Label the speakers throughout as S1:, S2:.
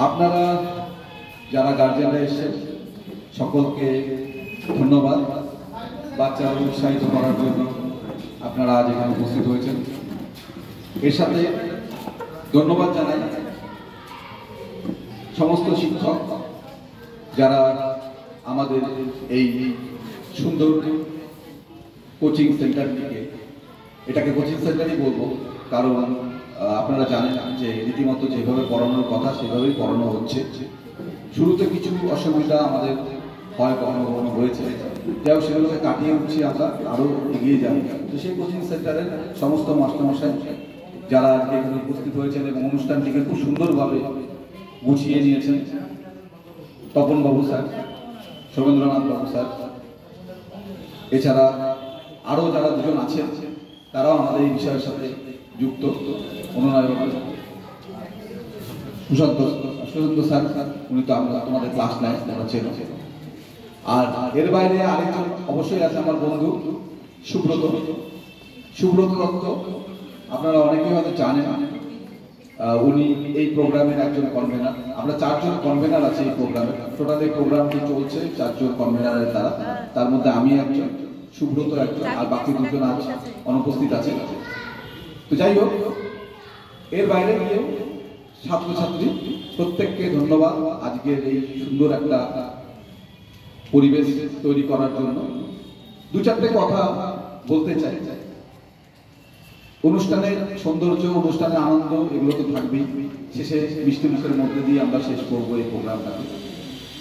S1: আপনারা যারা গার্জিয়ানরা এসেছেন সকলকে ধন্যবাদ। বাচ্চারা উৎসাহিত করার জন্য আপনারা আজ এখানে উপস্থিত হয়েছেন। এর সাথে ধন্যবাদ জানাই সমস্ত শিক্ষক যারা আমাদের এই সুন্দর কোচিং সেন্টারটিকে, এটাকে কোচিং সেন্টারই বলবো, কারণ আপনারা জানেন যে রীতিমতো যেভাবে পড়ানোর কথা সেভাবেই পড়ানো হচ্ছে। শুরুতে কিছু অসুবিধা আমাদের হয়, কখনো কখনো হয়েছে, যাই সেগুলোকে কাটিয়ে উঠছি, আমরা আরও এগিয়ে যাব। তো সেই কোচিং সেন্টারের সমস্ত মাস্টারমশাই যারা আজকে এখানে উপস্থিত হয়েছেন এবং অনুষ্ঠানটিকে খুব সুন্দরভাবে গুছিয়ে নিয়েছেন, তপনবাবু স্যার, সৌমেন্দ্রনাথ বাবু স্যার, এছাড়া আরও যারা দুজন আছেন তারাও আমাদের এই বিষয়ের সাথে যুক্ত, অনুনয় সুশান্ত স্যার, উনি তো আমরা তোমাদের ক্লাস নেয়, আমরা চেনো। আর এর বাইরে আরেকজন অবশ্যই আছে আমার বন্ধু সুব্রত দত্ত, আপনারা অনেকেই হয়তো জানেন, উনি এই প্রোগ্রামের একজন কনভেনার। আমরা 4 জন কনভেনার আছি এই প্রোগ্রামে। টোটাল এই প্রোগ্রামটি চলছে 4 জন কনভেনারের দ্বারা, তার মধ্যে আমি একজন, সুব্রত একজন, আর বাকি 2 জন আছে অনুপস্থিত আছে। তো যাই হোক, এর বাইরে গিয়ে ছাত্রছাত্রী প্রত্যেককে ধন্যবাদ আজকের এই সুন্দর একটা পরিবেশ তৈরি করার জন্য। 2-4টে কথা বলতে চাই। অনুষ্ঠানের সৌন্দর্য, অনুষ্ঠানের আনন্দ, এগুলো তো থাকবেই। শেষে মিষ্টি মুখের মধ্যে দিয়ে আমরা শেষ করবো এই প্রোগ্রামটাকে।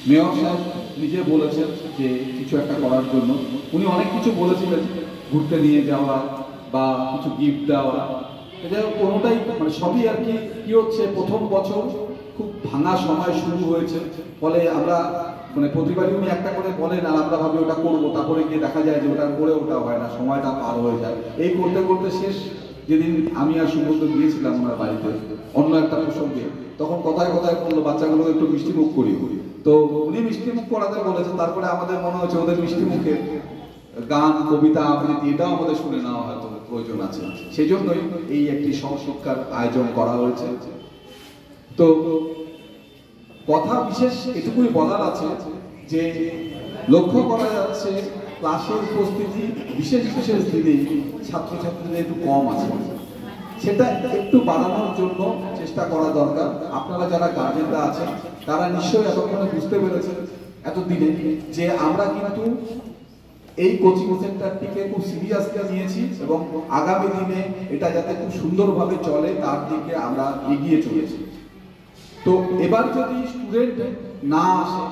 S1: মেয়র সাহেব নিজে বলেছেন যে কিছু একটা করার জন্য, উনি অনেক কিছু বলেছিলেন, ঘুরতে নিয়ে যাওয়া বা কিছু গিফট দেওয়া, এটা কোনোটাই মানে সবই আর কি হচ্ছে, প্রথম বছর খুব ভাঙা সময় শুরু হয়েছে, ফলে আমরা মানে প্রতিবারই উনি একটা করে বলেন আর আমরা ভাবি ওটা করবো, তারপরে গিয়ে দেখা যায় যে ওটা করে ওটা হয় না, সময়টা পার হয়ে যায়। এই করতে করতে শেষ যেদিন আমি আর সুব্রত গিয়েছিলাম ওনার বাড়িতে অন্য একটা প্রসঙ্গে, তখন কথায় কথায় বললো বাচ্চাগুলো একটু মিষ্টি মুখ করি। তো উনি মিষ্টি মুখ করাতে বলেছেন, তারপরে আমাদের মনে হচ্ছে ওদের মিষ্টি মুখে গান, কবিতা, আবৃত্তি এটাও আমাদের শুনে নেওয়া হয়তো প্রয়োজন আছে। সেই জন্যই এই একটি সহশিক্ষার আয়োজন করা হয়েছে। তো কথা বিশেষ এটুকুই বলার আছে যে লক্ষ্য করা যাচ্ছে ক্লাসের উপস্থিতি বিশেষ বিশেষ দিনে ছাত্রছাত্রীদের একটু কম আছে, সেটা একটু বাড়ানোর জন্য চেষ্টা করা দরকার। আপনারা যারা গার্জেনরা আছেন তারা নিশ্চয়ই এতক্ষণে বুঝতে পেরেছেন এতদিনে যে আমরা কিন্তু এই কোচিং সেন্টারটিকে খুব সিরিয়াসলি নিয়েছি এবং আগামী দিনে এটা যাতে খুব সুন্দরভাবে চলে তার দিকে আমরা এগিয়ে চলেছি। তো এবার যদি স্টুডেন্ট না আসে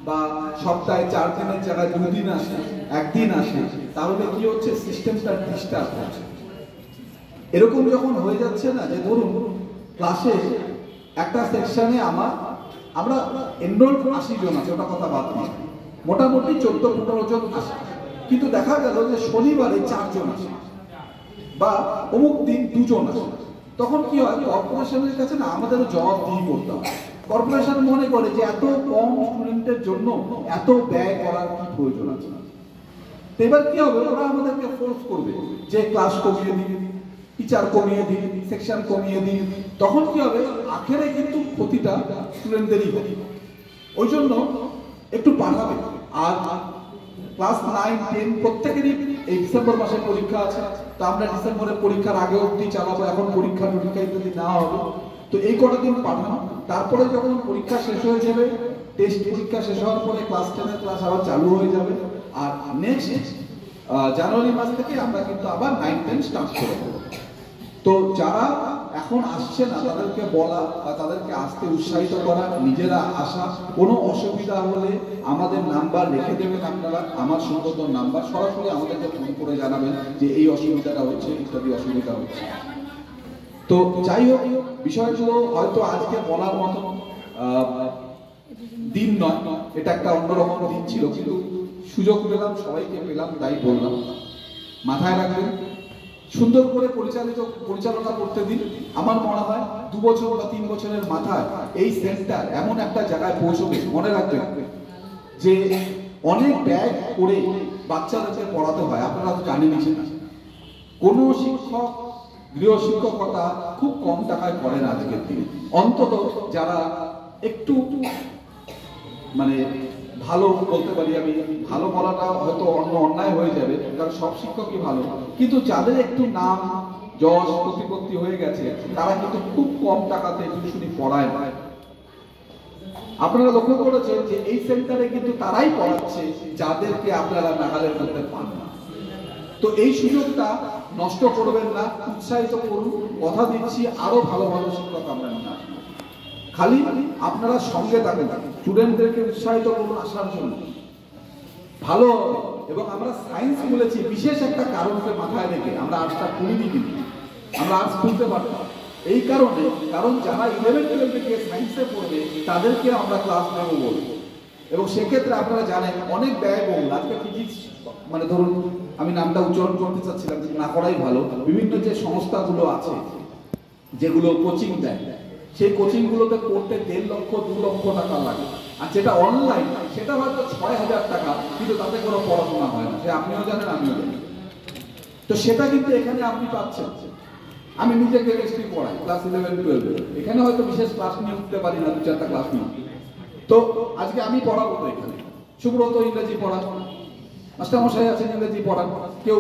S1: বা সপ্তাহে 4 দিনের জায়গায় 2 দিন আসে, 1 দিন আসে, তাহলে কি হচ্ছে, সিস্টেমটা ডিস্টার্ব হচ্ছে। এরকম যখন হয়ে যাচ্ছে না যে ধরুন ক্লাসে একটা সেকশনে আমরা এনরোল 80 জন আছে, ওটা কথা বাদ দিই, মোটামুটি 14-15 জন আসে, কিন্তু দেখা গেল যে শনিবারে 4 জন আসে বা অমুক দিন 2 জন আসে, তখন কি হয়, কর্পোরেশনের কাছে না আমাদের জবাবদিহি করতে হয়। কর্পোরেশন মনে করে যে এত কম স্টুডেন্টের জন্য এত ব্যয় করার কি প্রয়োজন আছে। তো এবার কি হবে, ওরা আমাদেরকে ফোর্স করবে যে ক্লাস কমিয়ে দিন, টিচার কমিয়ে দিন, সেকশন কমিয়ে দিন। তখন কি হবে, আখেরে কিন্তু ক্ষতিটা স্টুডেন্টদেরই হবে। ওই জন্য একটু বাড়াবে। আর ক্লাস 9-10 প্রত্যেকেরই এই ডিসেম্বর মাসে পরীক্ষা আছে, তো আমরা ডিসেম্বরের পরীক্ষার আগে অবধি চালাবো, এখন পরীক্ষা যদি না হবে তো এই কটা দিন পাঠানো। তারপরে যখন পরীক্ষা শেষ হয়ে যাবে, টেস্ট পরীক্ষা শেষ হওয়ার পরে ক্লাস 10-এর ক্লাস আবার চালু হয়ে যাবে। আর নেক্সট জানুয়ারি মাস থেকে আমরা কিন্তু আবার 9-10 স্টার্ট করে দেবো। তো যারা এখন আসছে না তাদেরকে বলা বা তাদেরকে আসতে উৎসাহিত করা, নিজেরা আসা। কোনো অসুবিধা হলে আমাদের নাম্বার রেখে দেবেন আপনারা, আমার সুব্রত নাম্বার, সরাসরি আমাদেরকে ফোন করে জানাবেন যে এই অসুবিধাটা হচ্ছে, ইত্যাদি অসুবিধা হচ্ছে। তো যাই হোক, বিষয়গুলো হয়তো আজকে বলার মতো দিন নয়, এটা একটা অন্যরকম দিন ছিল, কিন্তু সুযোগ পেলাম, সবাইকে পেলাম, তাই বললাম। মাথায় রাখবেন, সুন্দর করে পরিচালনা করতে দিন। আমার মনে হয় 2 বছর বা 3 বছরের মাথায় এই সেন্টার এমন একটা জায়গায় পৌঁছবে। মনে রাখবেন যে অনেক ব্যয় করে বাচ্চাদেরকে পড়াতে হয়, আপনারা তো জানেনই সেটা। কোনো শিক্ষক গৃহশিক্ষকতা খুব কম টাকায় করেন আজকের দিনে, অন্তত যারা একটু মানে ভালো বলতে পারি আমি, ভালো বলাটা হয়তো অন্যায় হয়ে যাবে, কারণ সব শিক্ষকই ভালো, কিন্তু যাদের একটু নাম যশ প্রতিপত্তি হয়ে গেছে তারা কিন্তু খুব কম টাকাতে টিউশনি পড়ায় না। আপনারা লক্ষ্য করেছেন যে এই সেন্টারে কিন্তু তারাই পড়াচ্ছে যাদেরকে আপনারা নাগালের মধ্যে পান না। তো এই সুযোগটা নষ্ট করবেন না, উৎসাহিত করুন, কথা দিচ্ছি আরো ভালো ভালো শিক্ষক আমরা নিয়ে আসবো। খালি আপনারা সঙ্গে থাকেন, স্টুডেন্টদেরকে উৎসাহিত করুন আসার জন্য, ভালো। এবং আমরা সায়েন্স বলেছি বিশেষ একটা কারণকে মাথায় রেখে, আমরা আর্টসটা খুলিনি, কিন্তু আমরা আর্টস খুলতে পারতাম এই কারণে, কারণ যারা 11-12 গিয়ে সায়েন্সে পড়বে তাদেরকে আমরা ক্লাস নেব বলবো। এবং সেক্ষেত্রে আপনারা জানেন অনেক ব্যয়বহুল। আজকে ফিজিক্স মানে ধরুন, আমি নামটা উচ্চারণ করতে চাচ্ছিলাম কিন্তু না করাই ভালো, বিভিন্ন যে সংস্থাগুলো আছে যেগুলো কোচিং দেয়, সেই কোচিংগুলোতে পড়তে 1.5 লক্ষ 2 লক্ষ টাকা লাগে। আর যেটা অনলাইন সেটা হয়তো 6,000 টাকা, কিন্তু তাতে কোনো পড়াশোনা হয় না, সে আপনিও জানেন আমিও জানি। তো সেটা কিন্তু এখানে আপনি পাচ্ছেন। আমি নিজে কেমিস্ট্রি পড়াই ক্লাস 11-12, এখানে হয়তো বিশেষ ক্লাস নিয়ে উঠতে পারি না, 2-4টা ক্লাস নিয়ে। তো আজকে আমি পড়াবো তো এখানে, সুব্রত ইংরেজি পড়া, মাস্টারমশাই আছেন ইংরেজি পড়ান, কেউ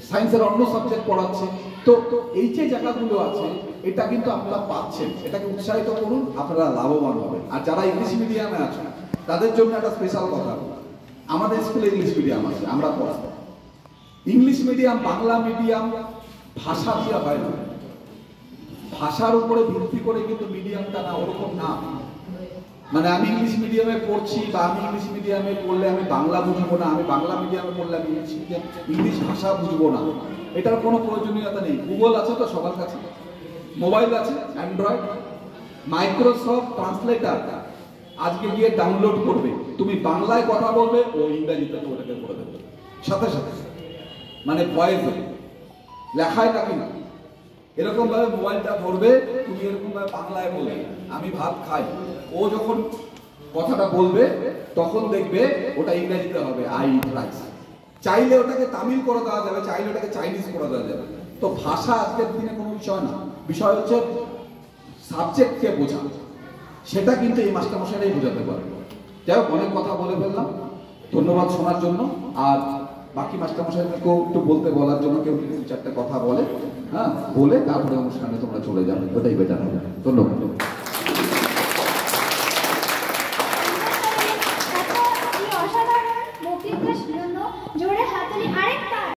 S1: সায়েন্সের অন্য সাবজেক্ট পড়াচ্ছে। তো এই যে জায়গাগুলো আছে এটা কিন্তু আপনারা পাচ্ছেন, এটাকে উৎসাহিত করুন, আপনারা লাভবান হবেন। আর যারা ইংলিশ মিডিয়ামে আছেন তাদের জন্য একটা স্পেশাল কথা, আমাদের স্কুলে ইংলিশ মিডিয়াম আছে, আমরা পড়াবো ইংলিশ মিডিয়াম। বাংলা মিডিয়াম ভাষা দিয়ে হয় না, ভাষার উপরে ভিত্তি করে কিন্তু মিডিয়ামটা না, ওরকম না। মানে আমি ইংলিশ মিডিয়ামে পড়ছি বা আমি ইংলিশ মিডিয়ামে পড়লে আমি বাংলা বুঝবো না, আমি বাংলা মিডিয়ামে পড়লে আমি ইংলিশ ভাষা বুঝবো না, এটার কোনো প্রয়োজনীয়তা নেই। গুগল আছে তো সবার কাছে, মোবাইল আছে অ্যান্ড্রয়েড, মাইক্রোসফট ট্রান্সলেটার আজকে গিয়ে ডাউনলোড করবে, তুমি বাংলায় কথা বলবে ও ইংরেজিতে ওটাকে করে দেবে সাথে সাথে, মানে ভয়েসে লেখায় নাকি না, এরকম ভাবে মোবাইলটা ধরবে, তুমি এরকম ভাবে বাংলায় বলবে আমি ভাত খাই, ও যখন কথাটা বলবে তখন দেখবে ওটা ইংরেজিতে হবে আই ইট রাইস। চাইলে ওটাকে তামিল করে দেওয়া যাবে, চাইলে ওটাকে চাইনিজ করে দেওয়া যাবে। তো ভাষা আজকের দিনে কোনো বিষয় না, বিষয় হচ্ছে সাবজেক্টকে বোঝা, সেটা কিন্তু এই মাস্টারমশাইরাই বোঝাতে পারবে। যাই হোক, অনেক কথা বলে ফেললাম, ধন্যবাদ শোনার জন্য। আর বাকি মাস্টারমশাইদেরকেও একটু বলার জন্য কেউ 2-4টা কথা বলে, হ্যাঁ, বলে তারপরে অনুষ্ঠানে তোমরা চলে যাবে, ওটাই বেটার হবে। ধন্যবাদ।